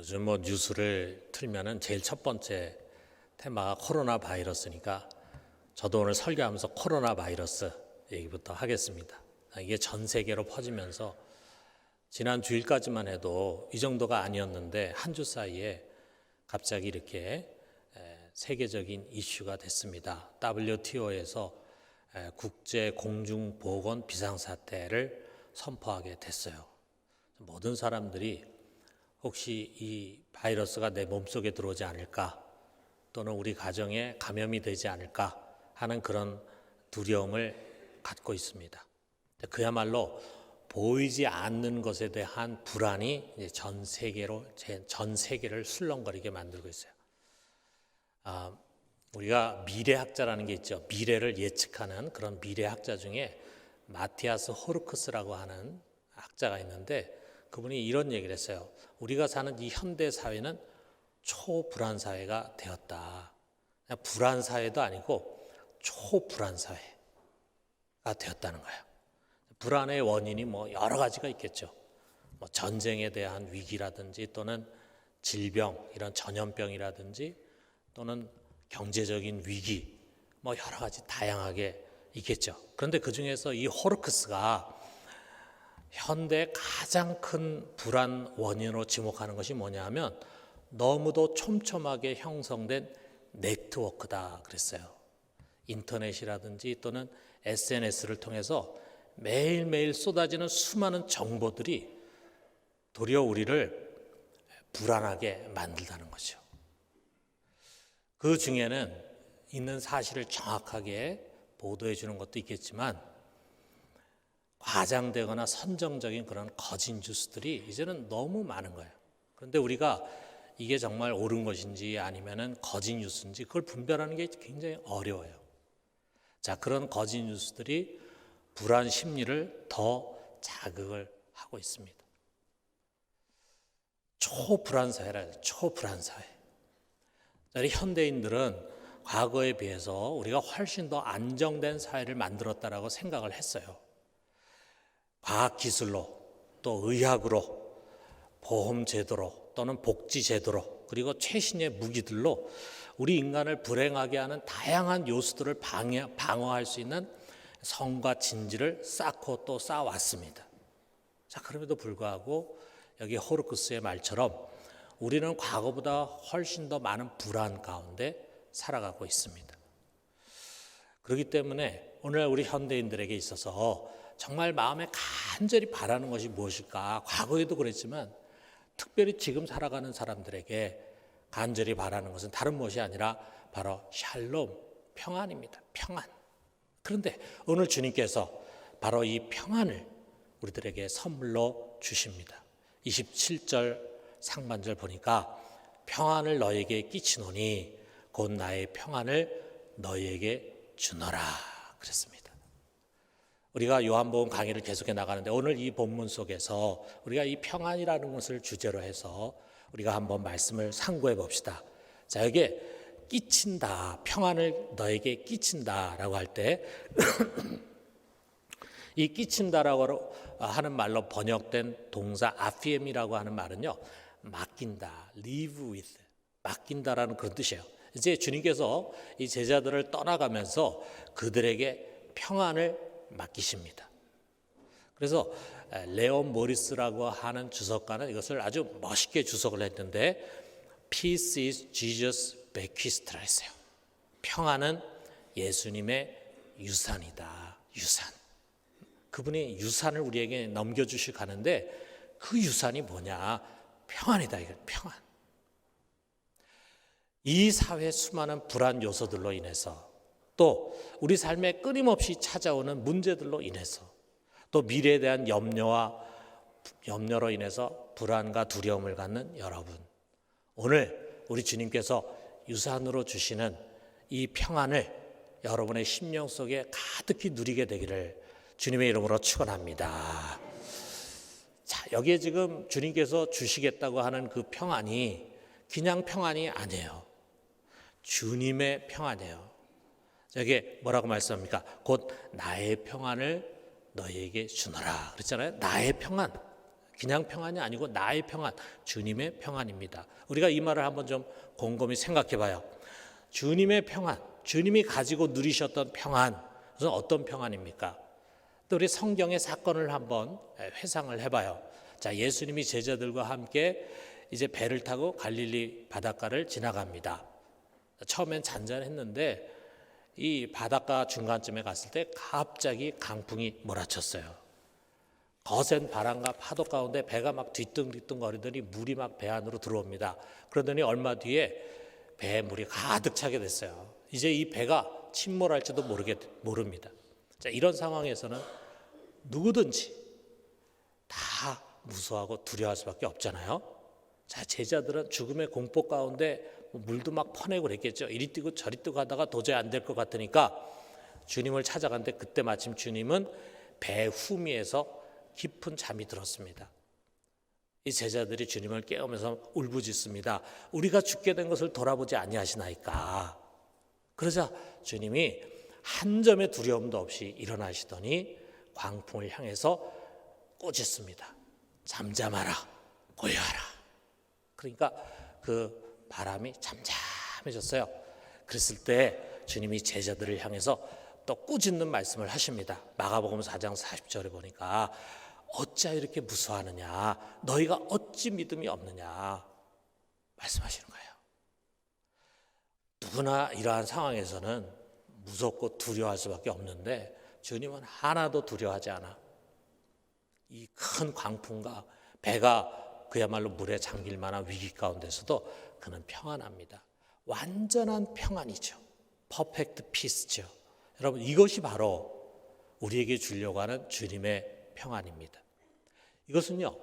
요즘 뉴스를 틀면은 제일 첫 번째 테마가 코로나 바이러스니까 저도 오늘 설교하면서 코로나 바이러스 얘기부터 하겠습니다. 이게 전 세계로 퍼지면서 지난 주일까지만 해도 이 정도가 아니었는데 한 주 사이에 갑자기 이렇게 세계적인 이슈가 됐습니다. WTO에서 국제 공중보건 비상사태를 선포하게 됐어요. 모든 사람들이 혹시 이 바이러스가 내 몸속에 들어오지 않을까 또는 우리 가정에 감염이 되지 않을까 하는 그런 두려움을 갖고 있습니다. 그야말로 보이지 않는 것에 대한 불안이 이제 전 세계를 술렁거리게 만들고 있어요. 우리가 미래학자라는 게 있죠. 미래를 예측하는 그런 미래학자 중에 마티아스 호르크스라고 하는 학자가 있는데 그분이 이런 얘기를 했어요. 우리가 사는 이 현대 사회는 초불안 사회가 되었다. 그냥 불안 사회도 아니고 초불안 사회가 되었다는 거예요. 불안의 원인이 여러 가지가 있겠죠. 전쟁에 대한 위기라든지 또는 질병, 이런 전염병이라든지 또는 경제적인 위기, 여러 가지 다양하게 있겠죠. 그런데 그 중에서 이 호르크스가 현대 가장 큰 불안 원인으로 지목하는 것이 뭐냐 하면 너무도 촘촘하게 형성된 네트워크다 그랬어요. 인터넷이라든지 또는 SNS를 통해서 매일매일 쏟아지는 수많은 정보들이 도리어 우리를 불안하게 만들다는 거죠. 그 중에는 있는 사실을 정확하게 보도해 주는 것도 있겠지만 과장되거나 선정적인 그런 거짓 뉴스들이 이제는 너무 많은 거예요. 그런데 우리가 이게 정말 옳은 것인지 아니면은 거짓 뉴스인지 그걸 분별하는 게 굉장히 어려워요. 자, 그런 거짓 뉴스들이 불안 심리를 더 자극을 하고 있습니다. 초불안 사회라 해요. 초불안 사회. 우리 현대인들은 과거에 비해서 우리가 훨씬 더 안정된 사회를 만들었다라고 생각을 했어요. 과학기술로 또 의학으로 보험제도로 또는 복지제도로 그리고 최신의 무기들로 우리 인간을 불행하게 하는 다양한 요소들을 방어할 수 있는 성과 진지를 쌓고 또 쌓아왔습니다. 자, 그럼에도 불구하고 여기 호르크스의 말처럼 우리는 과거보다 훨씬 더 많은 불안 가운데 살아가고 있습니다. 그렇기 때문에 오늘 우리 현대인들에게 있어서 정말 마음에 간절히 바라는 것이 무엇일까? 과거에도 그랬지만 특별히 지금 살아가는 사람들에게 간절히 바라는 것은 다른 무엇이 아니라 바로 샬롬, 평안입니다. 평안. 그런데 오늘 주님께서 바로 이 평안을 우리들에게 선물로 주십니다. 27절 상반절 보니까 평안을 너에게 끼치노니 곧 나의 평안을 너에게 주노라 그랬습니다. 우리가 요한복음 강의를 계속해 나가는데 오늘 이 본문 속에서 우리가 이 평안이라는 것을 주제로 해서 우리가 한번 말씀을 상고해 봅시다. 자, 여기에 끼친다, 평안을 너에게 끼친다라고 할 때 이 끼친다라고 하는 말로 번역된 동사 아피엠이라고 하는 말은요, 맡긴다, live with, 맡긴다라는 그런 뜻이에요. 이제 주님께서 이 제자들을 떠나가면서 그들에게 평안을 맡기십니다. 그래서 레온 모리스라고 하는 주석가는 이것을 아주 멋있게 주석을 했는데 Peace is Jesus' bequest라 했어요. 평안은 예수님의 유산이다. 유산. 그분이 유산을 우리에게 넘겨주시고 가는데 그 유산이 뭐냐? 평안이다. 이거 평안. 이 사회 수많은 불안 요소들로 인해서 또 우리 삶에 끊임없이 찾아오는 문제들로 인해서 또 미래에 대한 염려로 인해서 불안과 두려움을 갖는 여러분, 오늘 우리 주님께서 유산으로 주시는 이 평안을 여러분의 심령 속에 가득히 누리게 되기를 주님의 이름으로 축원합니다. 자, 여기에 지금 주님께서 주시겠다고 하는 그 평안이 그냥 평안이 아니에요. 주님의 평안이에요. 여기에 뭐라고 말씀합니까? 곧 나의 평안을 너희에게 주노라 그랬잖아요. 나의 평안. 그냥 평안이 아니고 나의 평안, 주님의 평안입니다. 우리가 이 말을 한번 좀 곰곰이 생각해 봐요. 주님의 평안, 주님이 가지고 누리셨던 평안, 그것은 어떤 평안입니까? 또 우리 성경의 사건을 한번 회상을 해봐요. 자, 예수님이 제자들과 함께 이제 배를 타고 갈릴리 바닷가를 지나갑니다. 처음엔 잔잔했는데 이 바닷가 중간쯤에 갔을 때 갑자기 강풍이 몰아쳤어요. 거센 바람과 파도 가운데 배가 막 뒤뚱뒤뚱 거리더니 물이 막 배 안으로 들어옵니다. 그러더니 얼마 뒤에 배에 물이 가득 차게 됐어요. 이제 이 배가 침몰할지도 모릅니다. 자, 이런 상황에서는 누구든지 다 무서워하고 두려워할 수밖에 없잖아요. 자, 제자들은 죽음의 공포 가운데 물도 막 퍼내고 그랬겠죠. 이리 뛰고 저리 뛰고 하다가 도저히 안 될 것 같으니까 주님을 찾아갔는데 그때 마침 주님은 배 후미에서 깊은 잠이 들었습니다. 이 제자들이 주님을 깨우면서 울부짖습니다. 우리가 죽게 된 것을 돌아보지 아니하시나이까. 그러자 주님이 한 점의 두려움도 없이 일어나시더니 광풍을 향해서 꾸짖습니다. 잠잠하라, 고요하라. 그러니까 그 바람이 잠잠해졌어요. 그랬을 때 주님이 제자들을 향해서 또 꾸짖는 말씀을 하십니다. 마가복음 4장 40절에 보니까 어찌 이렇게 무서워하느냐, 너희가 어찌 믿음이 없느냐 말씀하시는 거예요. 누구나 이러한 상황에서는 무섭고 두려워할 수밖에 없는데 주님은 하나도 두려워하지 않아. 이 큰 광풍과 배가 그야말로 물에 잠길 만한 위기 가운데서도 그는 평안합니다. 완전한 평안이죠. 퍼펙트 피스죠. 여러분, 이것이 바로 우리에게 주려고 하는 주님의 평안입니다. 이것은요,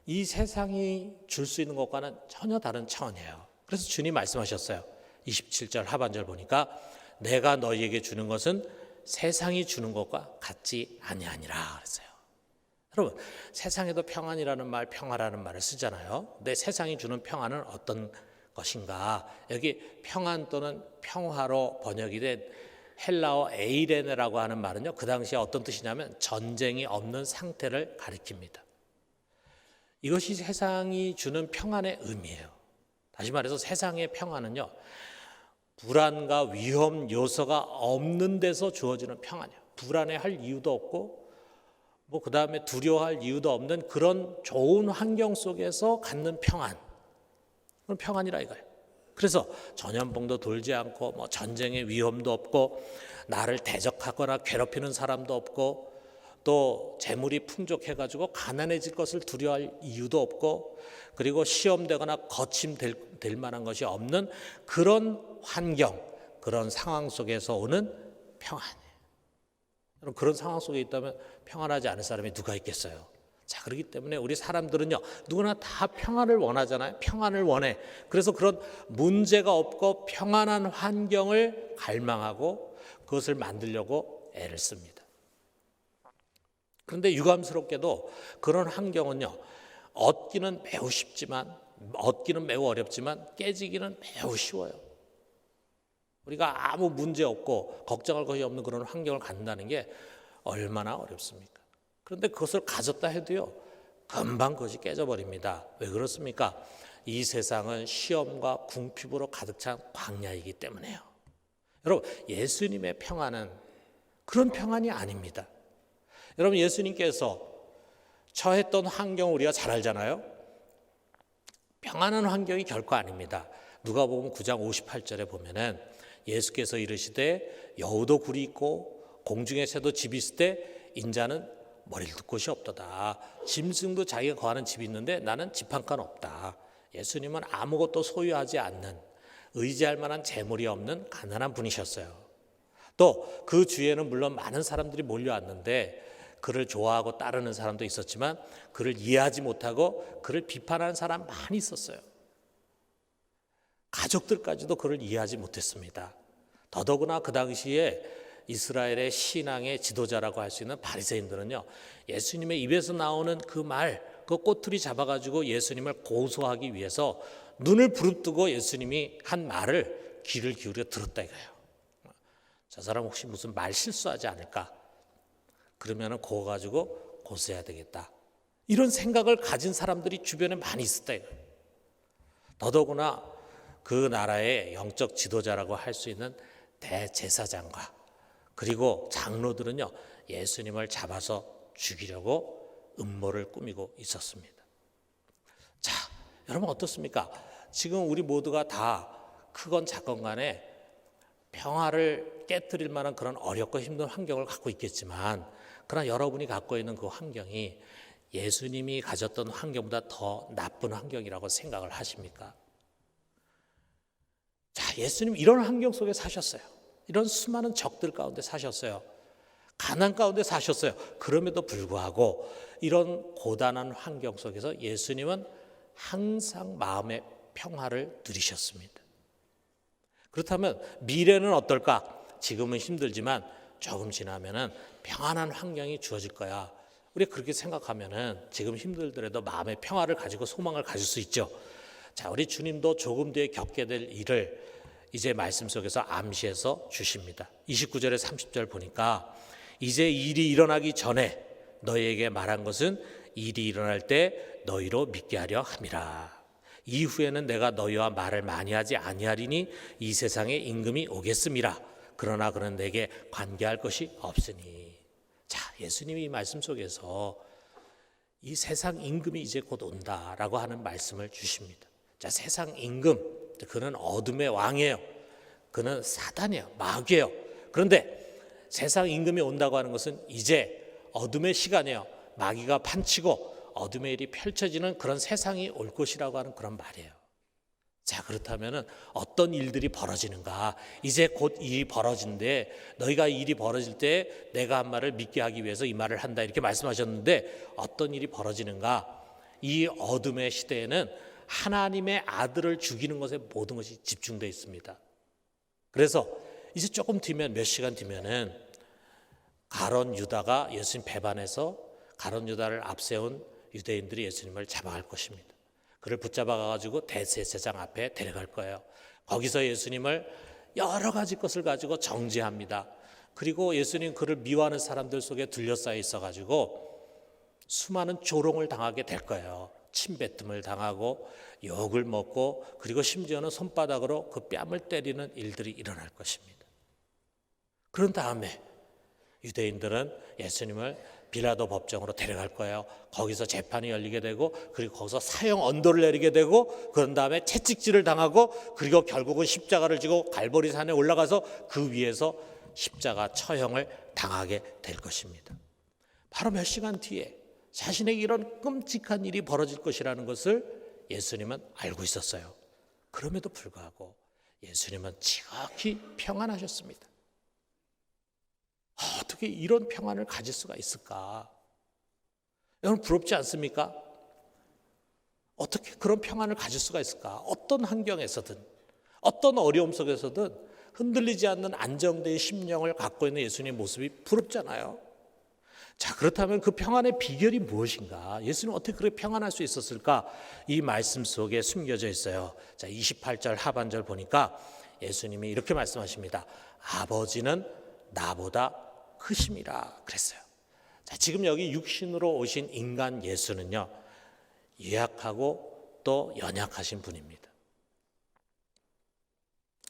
이 세상이 줄 수 있는 것과는 전혀 다른 차원이에요. 그래서 주님 말씀하셨어요. 27절 하반절 보니까 내가 너희에게 주는 것은 세상이 주는 것과 같지 아니하니라 그랬어요. 여러분, 세상에도 평안이라는 말, 평화라는 말을 쓰잖아요. 근데 세상이 주는 평안은 어떤 것인가? 여기 평안 또는 평화로 번역이 된 헬라어 에이레네라고 하는 말은요, 그 당시에 어떤 뜻이냐면 전쟁이 없는 상태를 가리킵니다. 이것이 세상이 주는 평안의 의미예요. 다시 말해서 세상의 평안은요, 불안과 위험 요소가 없는 데서 주어지는 평안이에요. 불안해할 이유도 없고 그 다음에 두려워할 이유도 없는 그런 좋은 환경 속에서 갖는 평안, 그건 평안이라 이거예요. 그래서 전염병도 돌지 않고 전쟁의 위험도 없고 나를 대적하거나 괴롭히는 사람도 없고 또 재물이 풍족해가지고 가난해질 것을 두려워할 이유도 없고 그리고 시험되거나 거침될 만한 것이 없는 그런 환경, 그런 상황 속에서 오는 평안이에요. 여러분, 그런 상황 속에 있다면 평안하지 않을 사람이 누가 있겠어요? 자, 그렇기 때문에 우리 사람들은요, 누구나 다 평안을 원하잖아요. 평안을 원해. 그래서 그런 문제가 없고 평안한 환경을 갈망하고 그것을 만들려고 애를 씁니다. 그런데 유감스럽게도 그런 환경은요, 얻기는 매우 쉽지만, 얻기는 매우 어렵지만 깨지기는 매우 쉬워요. 우리가 아무 문제 없고 걱정할 것이 없는 그런 환경을 갖는다는 게 얼마나 어렵습니까? 그런데 그것을 가졌다 해도요, 금방 그것이 깨져버립니다. 왜 그렇습니까? 이 세상은 시험과 궁핍으로 가득 찬 광야이기 때문에요. 여러분, 예수님의 평안은 그런 평안이 아닙니다. 여러분, 예수님께서 처했던 환경 우리가 잘 알잖아요. 평안한 환경이 결코 아닙니다. 누가복음 9장 58절에 보면은 예수께서 이르시되 여우도 굴이 있고 공중의 새도 집이 있을 때 인자는 머리를 둘 곳이 없도다. 짐승도 자기가 거하는 집이 있는데 나는 집 한 칸 없다. 예수님은 아무것도 소유하지 않는, 의지할 만한 재물이 없는 가난한 분이셨어요. 또 그 주위에는 물론 많은 사람들이 몰려왔는데 그를 좋아하고 따르는 사람도 있었지만 그를 이해하지 못하고 그를 비판하는 사람 많이 있었어요. 가족들까지도 그를 이해하지 못했습니다. 더더구나 그 당시에 이스라엘의 신앙의 지도자라고 할 수 있는 바리새인들은요, 예수님의 입에서 나오는 그 말, 그 꼬투리 잡아가지고 예수님을 고소하기 위해서 눈을 부릅뜨고 예수님이 한 말을 귀를 기울여 들었다 이거예요. 저 사람 혹시 무슨 말 실수하지 않을까? 그러면은 그거 가지고 고소해야 되겠다. 이런 생각을 가진 사람들이 주변에 많이 있었다 이거예요. 더더구나 그 나라의 영적 지도자라고 할 수 있는 대제사장과 그리고 장로들은요, 예수님을 잡아서 죽이려고 음모를 꾸미고 있었습니다. 자, 여러분 어떻습니까? 지금 우리 모두가 다 크건 작건 간에 평화를 깨뜨릴 만한 그런 어렵고 힘든 환경을 갖고 있겠지만, 그러나 여러분이 갖고 있는 그 환경이 예수님이 가졌던 환경보다 더 나쁜 환경이라고 생각을 하십니까? 자, 예수님 이런 환경 속에 사셨어요. 이런 수많은 적들 가운데 사셨어요. 가난 가운데 사셨어요. 그럼에도 불구하고 이런 고단한 환경 속에서 예수님은 항상 마음의 평화를 누리셨습니다. 그렇다면 미래는 어떨까? 지금은 힘들지만 조금 지나면은 평안한 환경이 주어질 거야. 우리 그렇게 생각하면은 지금 힘들더라도 마음의 평화를 가지고 소망을 가질 수 있죠. 자, 우리 주님도 조금 뒤에 겪게 될 일을 이제 말씀 속에서 암시해서 주십니다. 29절에 30절 보니까 이제 일이 일어나기 전에 너희에게 말한 것은 일이 일어날 때 너희로 믿게 하려 함이라. 이후에는 내가 너희와 말을 많이 하지 아니하리니 이 세상에 임금이 오겠음이라. 그러나 그는 내게 관계할 것이 없으니. 자, 예수님이 이 말씀 속에서 이 세상 임금이 이제 곧 온다라고 하는 말씀을 주십니다. 자, 세상 임금, 그는 어둠의 왕이에요. 그는 사단이에요. 마귀예요. 그런데 세상 임금이 온다고 하는 것은 이제 어둠의 시간이에요. 마귀가 판치고 어둠의 일이 펼쳐지는 그런 세상이 올 것이라고 하는 그런 말이에요. 자, 그렇다면 어떤 일들이 벌어지는가? 이제 곧 일이 벌어진대. 너희가 일이 벌어질 때 내가 한 말을 믿게 하기 위해서 이 말을 한다 이렇게 말씀하셨는데, 어떤 일이 벌어지는가? 이 어둠의 시대에는 하나님의 아들을 죽이는 것에 모든 것이 집중되어 있습니다. 그래서 이제 조금 뒤면, 몇 시간 뒤면은 가룟 유다가 예수님 배반해서 가룟 유다를 앞세운 유대인들이 예수님을 잡아갈 것입니다. 그를 붙잡아 가지고 대제사장 앞에 데려갈 거예요. 거기서 예수님을 여러 가지 것을 가지고 정죄합니다. 그리고 예수님 그를 미워하는 사람들 속에 둘러싸여 있어 가지고 수많은 조롱을 당하게 될 거예요. 침뱉음을 당하고 욕을 먹고, 그리고 심지어는 손바닥으로 그 뺨을 때리는 일들이 일어날 것입니다. 그런 다음에 유대인들은 예수님을 빌라도 법정으로 데려갈 거예요. 거기서 재판이 열리게 되고, 그리고 거기서 사형 언도를 내리게 되고, 그런 다음에 채찍질을 당하고, 그리고 결국은 십자가를 지고 갈보리산에 올라가서 그 위에서 십자가 처형을 당하게 될 것입니다. 바로 몇 시간 뒤에 자신에게 이런 끔찍한 일이 벌어질 것이라는 것을 예수님은 알고 있었어요. 그럼에도 불구하고 예수님은 지극히 평안하셨습니다. 어떻게 이런 평안을 가질 수가 있을까? 여러분 부럽지 않습니까? 어떻게 그런 평안을 가질 수가 있을까? 어떤 환경에서든, 어떤 어려움 속에서든 흔들리지 않는 안정된 심령을 갖고 있는 예수님의 모습이 부럽잖아요. 자, 그렇다면 그 평안의 비결이 무엇인가? 예수님은 어떻게 그렇게 평안할 수 있었을까? 이 말씀 속에 숨겨져 있어요. 자, 28절 하반절 보니까 예수님이 이렇게 말씀하십니다. 아버지는 나보다 크심이라 그랬어요. 자, 지금 여기 육신으로 오신 인간 예수는요, 유약하고 또 연약하신 분입니다.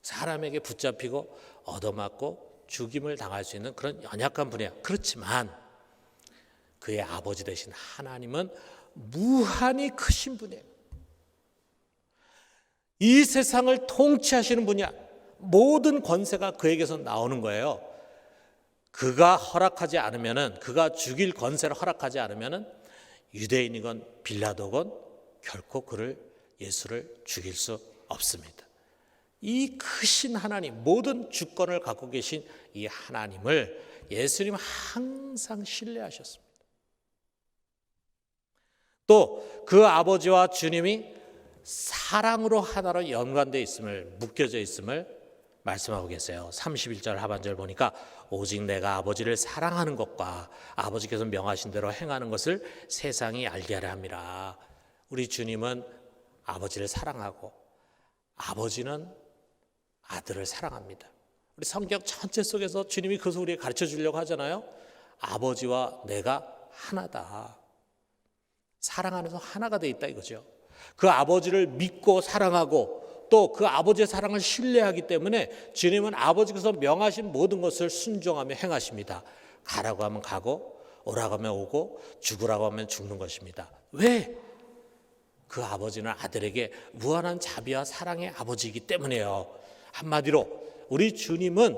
사람에게 붙잡히고 얻어맞고 죽임을 당할 수 있는 그런 연약한 분이에요. 그렇지만 그의 아버지 되신 하나님은 무한히 크신 분이에요. 이 세상을 통치하시는 분이야. 모든 권세가 그에게서 나오는 거예요. 그가 허락하지 않으면은, 그가 죽일 권세를 허락하지 않으면은 유대인이건 빌라도건 결코 예수를 죽일 수 없습니다. 이 크신 하나님, 모든 주권을 갖고 계신 이 하나님을 예수님 항상 신뢰하셨습니다. 또 그 아버지와 주님이 사랑으로 하나로 연관되어 있음을, 묶여져 있음을 말씀하고 계세요. 31절 하반절 보니까 오직 내가 아버지를 사랑하는 것과 아버지께서 명하신 대로 행하는 것을 세상이 알게 하려 함이라. 우리 주님은 아버지를 사랑하고 아버지는 아들을 사랑합니다. 우리 성경 전체 속에서 주님이 그것을 우리에게 가르쳐 주려고 하잖아요. 아버지와 내가 하나다. 사랑 안에서 하나가 돼 있다 이거죠. 그 아버지를 믿고 사랑하고 또 그 아버지의 사랑을 신뢰하기 때문에 주님은 아버지께서 명하신 모든 것을 순종하며 행하십니다. 가라고 하면 가고 오라고 하면 오고 죽으라고 하면 죽는 것입니다. 왜? 그 아버지는 아들에게 무한한 자비와 사랑의 아버지이기 때문에요. 한마디로 우리 주님은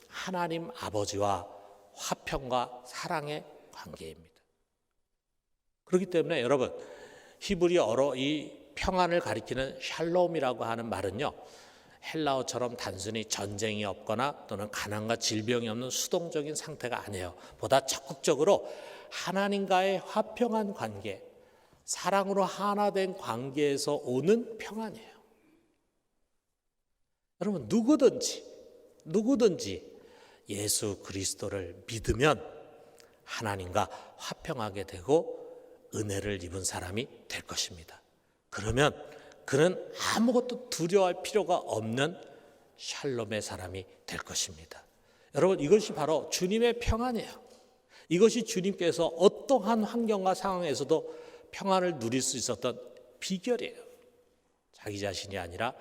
하나님 아버지와 화평과 사랑의 관계입니다. 그렇기 때문에 여러분, 히브리어로 이 평안을 가리키는 샬롬이라고 하는 말은요, 헬라어처럼 단순히 전쟁이 없거나 또는 가난과 질병이 없는 수동적인 상태가 아니에요. 보다 적극적으로 하나님과의 화평한 관계, 사랑으로 하나 된 관계에서 오는 평안이에요. 여러분, 누구든지 예수 그리스도를 믿으면 하나님과 화평하게 되고 은혜를 입은 사람이 될 것입니다. 그러면 그는 아무것도 두려워할 필요가 없는 샬롬의 사람이 될 것입니다. 여러분, 이것이 바로 주님의 평안이에요. 이것이 주님께서 어떠한 환경과 상황에서도 평안을 누릴 수 있었던 비결이에요. 자기 자신이 아니라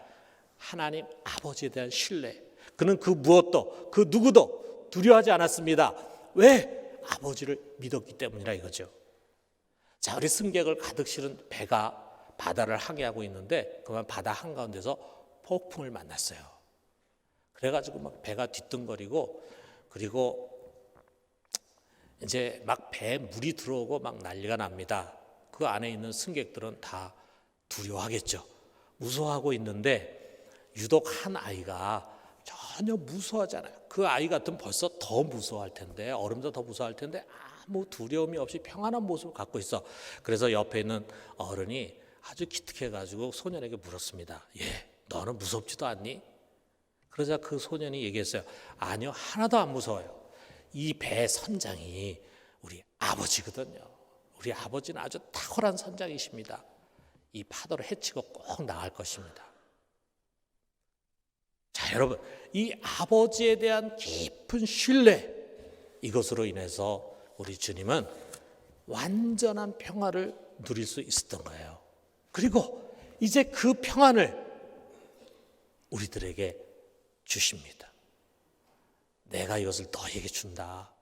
하나님 아버지에 대한 신뢰. 그는 그 무엇도 그 누구도 두려워하지 않았습니다. 왜? 아버지를 믿었기 때문이라 이거죠. 자, 우리 승객을 가득 실은 배가 바다를 항해하고 있는데 그만 바다 한가운데서 폭풍을 만났어요. 그래가지고 막 배가 뒤뚱거리고 그리고 이제 막 배에 물이 들어오고 막 난리가 납니다. 그 안에 있는 승객들은 다 두려워하겠죠. 무서워하고 있는데 유독 한 아이가 전혀 무서워하잖아요. 그 아이 같으면 벌써 더 무서워할 텐데, 어른보다 더 무서워할 텐데 아무 두려움이 없이 평안한 모습을 갖고 있어. 그래서 옆에 있는 어른이 아주 기특해가지고 소년에게 물었습니다. 너는 무섭지도 않니? 그러자 그 소년이 얘기했어요. 아니요, 하나도 안 무서워요. 이 배 선장이 우리 아버지거든요. 우리 아버지는 아주 탁월한 선장이십니다. 이 파도를 헤치고 꼭 나갈 것입니다. 자, 여러분, 이 아버지에 대한 깊은 신뢰, 이것으로 인해서 우리 주님은 완전한 평화를 누릴 수 있었던 거예요. 그리고 이제 그 평안을 우리들에게 주십니다. 내가 이것을 너희에게 준다.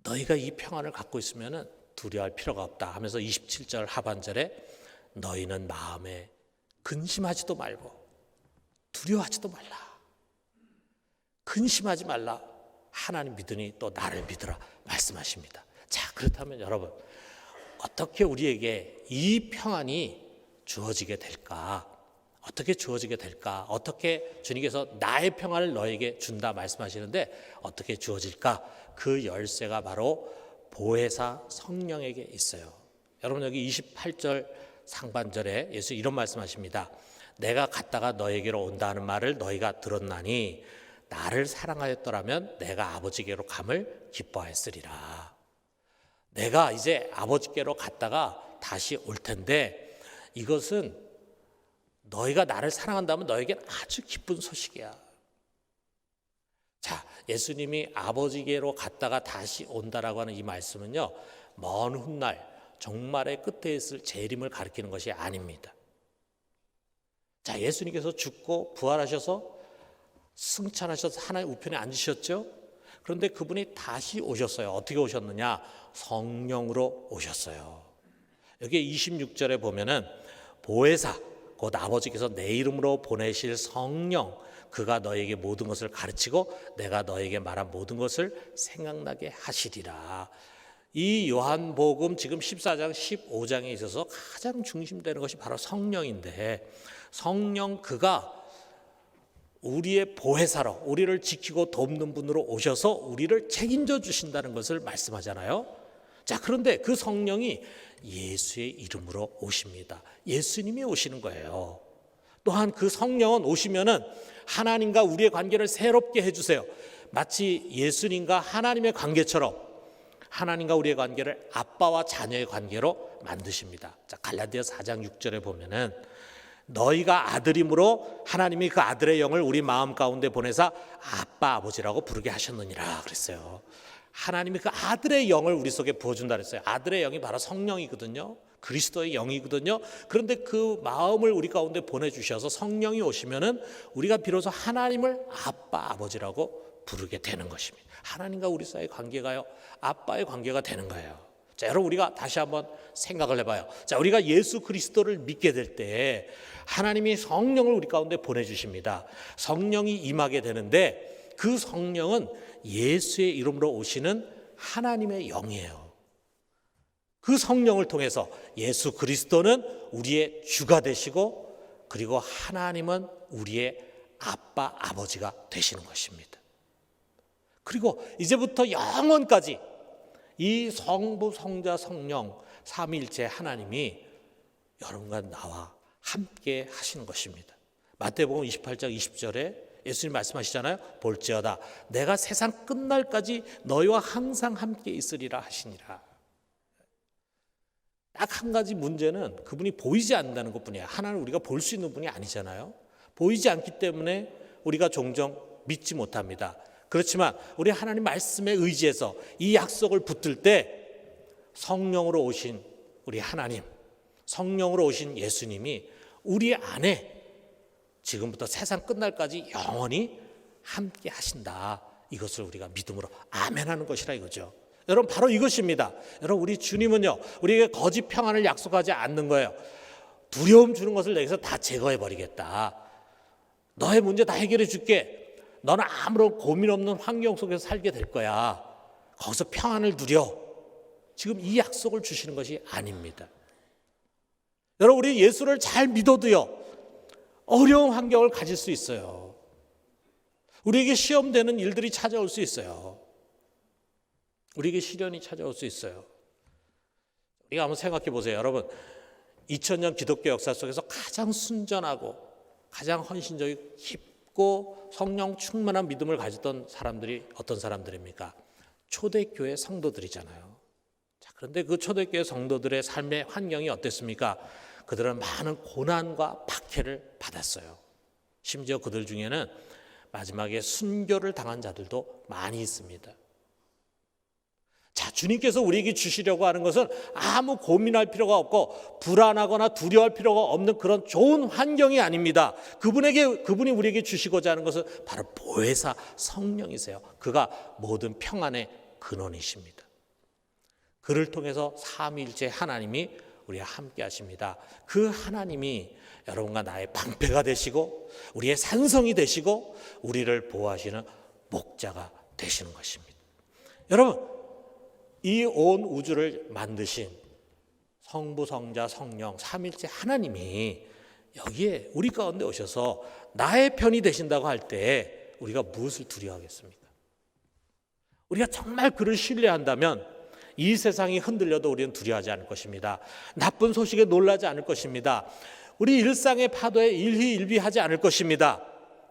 너희가 이 평안을 갖고 있으면 두려워할 필요가 없다 하면서 27절 하반절에 너희는 마음에 근심하지도 말고 두려워하지도 말라. 근심하지 말라. 하나님 믿으니 또 나를 믿으라 말씀하십니다. 자, 그렇다면 여러분, 어떻게 우리에게 이 평안이 주어지게 될까? 어떻게 주어지게 될까? 어떻게 주님께서 나의 평안을 너에게 준다 말씀하시는데 어떻게 주어질까? 그 열쇠가 바로 보혜사 성령에게 있어요. 여러분, 여기 28절 상반절에 예수 이런 말씀하십니다. 내가 갔다가 너에게로 온다는 말을 너희가 들었나니 나를 사랑하였더라면 내가 아버지께로 감을 기뻐하였으리라. 내가 이제 아버지께로 갔다가 다시 올 텐데 이것은 너희가 나를 사랑한다면 너에게는 아주 기쁜 소식이야. 자, 예수님이 아버지께로 갔다가 다시 온다라고 하는 이 말씀은요, 먼 훗날 종말의 끝에 있을 재림을 가리키는 것이 아닙니다. 자, 예수님께서 죽고 부활하셔서 승천하셔서 하나님 우편에 앉으셨죠. 그런데 그분이 다시 오셨어요. 어떻게 오셨느냐? 성령으로 오셨어요. 여기 26절에 보면은 보혜사, 곧 아버지께서 내 이름으로 보내실 성령, 그가 너에게 모든 것을 가르치고 내가 너에게 말한 모든 것을 생각나게 하시리라. 이 요한복음 지금 14장 15장에 있어서 가장 중심되는 것이 바로 성령인데, 성령 그가 우리의 보혜사로 우리를 지키고 돕는 분으로 오셔서 우리를 책임져 주신다는 것을 말씀하잖아요. 자, 그런데 그 성령이 예수의 이름으로 오십니다. 예수님이 오시는 거예요. 또한 그 성령은 오시면은 하나님과 우리의 관계를 새롭게 해주세요. 마치 예수님과 하나님의 관계처럼 하나님과 우리의 관계를 아빠와 자녀의 관계로 만드십니다. 자, 갈라디아 4장 6절에 보면은 너희가 아들이므로 하나님이 그 아들의 영을 우리 마음 가운데 보내사 아빠 아버지라고 부르게 하셨느니라 그랬어요. 하나님이 그 아들의 영을 우리 속에 부어준다 그랬어요. 아들의 영이 바로 성령이거든요. 그리스도의 영이거든요. 그런데 그 마음을 우리 가운데 보내주셔서 성령이 오시면은 우리가 비로소 하나님을 아빠, 아버지라고 부르게 되는 것입니다. 하나님과 우리 사이의 관계가요, 아빠의 관계가 되는 거예요. 자, 여러분, 우리가 다시 한번 생각을 해봐요. 자, 우리가 예수 그리스도를 믿게 될 때 하나님이 성령을 우리 가운데 보내주십니다. 성령이 임하게 되는데 그 성령은 예수의 이름으로 오시는 하나님의 영이에요. 그 성령을 통해서 예수 그리스도는 우리의 주가 되시고, 그리고 하나님은 우리의 아빠, 아버지가 되시는 것입니다. 그리고 이제부터 영원까지 이 성부, 성자, 성령 삼위일체 하나님이 여러분과 나와 함께 하시는 것입니다. 마태복음 28장 20절에 예수님 말씀하시잖아요. 볼지어다 내가 세상 끝날까지 너희와 항상 함께 있으리라 하시니라. 딱 한 가지 문제는 그분이 보이지 않는다는 것뿐이야. 하나님을 우리가 볼 수 있는 분이 아니잖아요. 보이지 않기 때문에 우리가 종종 믿지 못합니다. 그렇지만 우리 하나님 말씀에 의지해서 이 약속을 붙들 때 성령으로 오신 우리 하나님, 성령으로 오신 예수님이 우리 안에 지금부터 세상 끝날까지 영원히 함께 하신다. 이것을 우리가 믿음으로 아멘하는 것이라 이거죠. 여러분, 바로 이것입니다. 여러분, 우리 주님은요, 우리에게 거짓 평안을 약속하지 않는 거예요. 두려움 주는 것을 내게서 다 제거해 버리겠다. 너의 문제 다 해결해 줄게. 너는 아무런 고민 없는 환경 속에서 살게 될 거야. 거기서 평안을 누려. 지금 이 약속을 주시는 것이 아닙니다. 여러분, 우리 예수를 잘 믿어도요, 어려운 환경을 가질 수 있어요. 우리에게 시험되는 일들이 찾아올 수 있어요. 우리에게 시련이 찾아올 수 있어요. 우리가 한번 생각해 보세요. 여러분, 2000년 기독교 역사 속에서 가장 순전하고 가장 헌신적이고 깊고 성령 충만한 믿음을 가졌던 사람들이 어떤 사람들입니까? 초대교회 성도들이잖아요. 자, 그런데 그 초대교회 성도들의 삶의 환경이 어땠습니까? 그들은 많은 고난과 박해를 받았어요. 심지어 그들 중에는 마지막에 순교를 당한 자들도 많이 있습니다. 자, 주님께서 우리에게 주시려고 하는 것은 아무 고민할 필요가 없고 불안하거나 두려워할 필요가 없는 그런 좋은 환경이 아닙니다. 그분이 우리에게 주시고자 하는 것은 바로 보혜사 성령이세요. 그가 모든 평안의 근원이십니다. 그를 통해서 삼위일체 하나님이 우리와 함께 하십니다. 그 하나님이 여러분과 나의 방패가 되시고 우리의 산성이 되시고 우리를 보호하시는 목자가 되시는 것입니다. 여러분, 이 온 우주를 만드신 성부, 성자, 성령 삼위일체 하나님이 여기에 우리 가운데 오셔서 나의 편이 되신다고 할 때 우리가 무엇을 두려워하겠습니까? 우리가 정말 그를 신뢰한다면 이 세상이 흔들려도 우리는 두려워하지 않을 것입니다. 나쁜 소식에 놀라지 않을 것입니다. 우리 일상의 파도에 일희일비하지 않을 것입니다.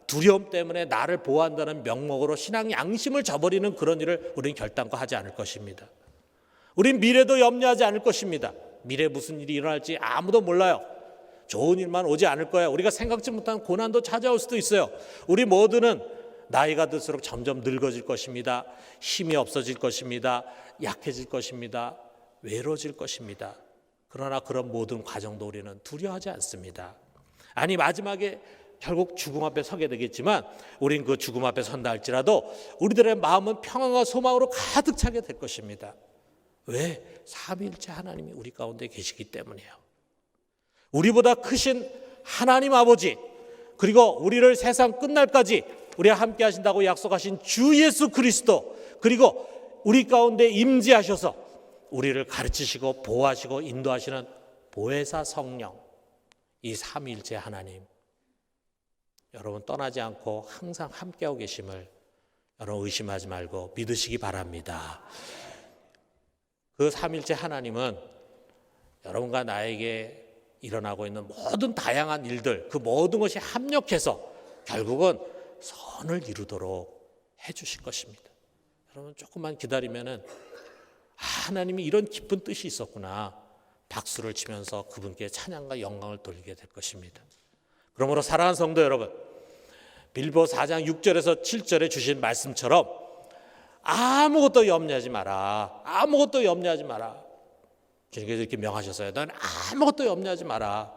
두려움 때문에 나를 보호한다는 명목으로 신앙 양심을 저버리는 그런 일을 우리는 결단코 하지 않을 것입니다. 우린 미래도 염려하지 않을 것입니다. 미래에 무슨 일이 일어날지 아무도 몰라요. 좋은 일만 오지 않을 거예요. 우리가 생각지 못한 고난도 찾아올 수도 있어요. 우리 모두는 나이가 들수록 점점 늙어질 것입니다. 힘이 없어질 것입니다. 약해질 것입니다. 외로워질 것입니다. 그러나 그런 모든 과정도 우리는 두려워하지 않습니다. 아니, 마지막에 결국 죽음 앞에 서게 되겠지만 우린 그 죽음 앞에 선다 할지라도 우리들의 마음은 평안과 소망으로 가득 차게 될 것입니다. 왜? 삼위일체 하나님이 우리 가운데 계시기 때문이에요. 우리보다 크신 하나님 아버지, 그리고 우리를 세상 끝날까지 우리와 함께 하신다고 약속하신 주 예수 그리스도, 그리고 우리 가운데 임재하셔서 우리를 가르치시고 보호하시고 인도하시는 보혜사 성령, 이 삼위일체 하나님, 여러분 떠나지 않고 항상 함께하고 계심을 여러분 의심하지 말고 믿으시기 바랍니다. 그 삼위일체 하나님은 여러분과 나에게 일어나고 있는 모든 다양한 일들, 그 모든 것이 합력해서 결국은 선을 이루도록 해주실 것입니다. 여러분 조금만 기다리면은 하나님이 이런 깊은 뜻이 있었구나, 박수를 치면서 그분께 찬양과 영광을 돌리게 될 것입니다. 그러므로 사랑하는 성도 여러분, 빌보 4장 6절에서 7절에 주신 말씀처럼 아무것도 염려하지 마라. 아무것도 염려하지 마라. 주님께서 이렇게 명하셨어요. 넌 아무것도 염려하지 마라.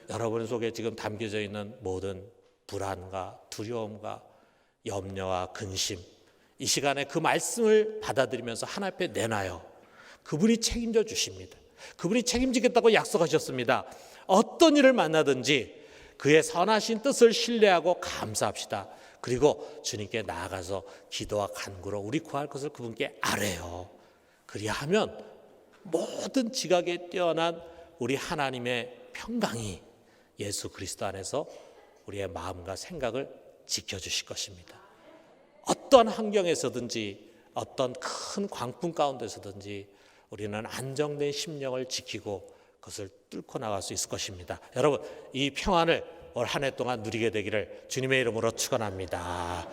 여러분 속에 지금 담겨져 있는 모든 불안과 두려움과 염려와 근심, 이 시간에 그 말씀을 받아들이면서 하나님 앞에 내놔요. 그분이 책임져 주십니다. 그분이 책임지겠다고 약속하셨습니다. 어떤 일을 만나든지 그의 선하신 뜻을 신뢰하고 감사합시다. 그리고 주님께 나아가서 기도와 간구로 우리 구할 것을 그분께 아뢰요. 그리하면 모든 지각에 뛰어난 우리 하나님의 평강이 예수 그리스도 안에서 우리의 마음과 생각을 지켜주실 것입니다. 어떤 환경에서든지 어떤 큰 광풍 가운데서든지 우리는 안정된 심령을 지키고 그것을 뚫고 나갈 수 있을 것입니다. 여러분, 이 평안을 올 한 해 동안 누리게 되기를 주님의 이름으로 축원합니다.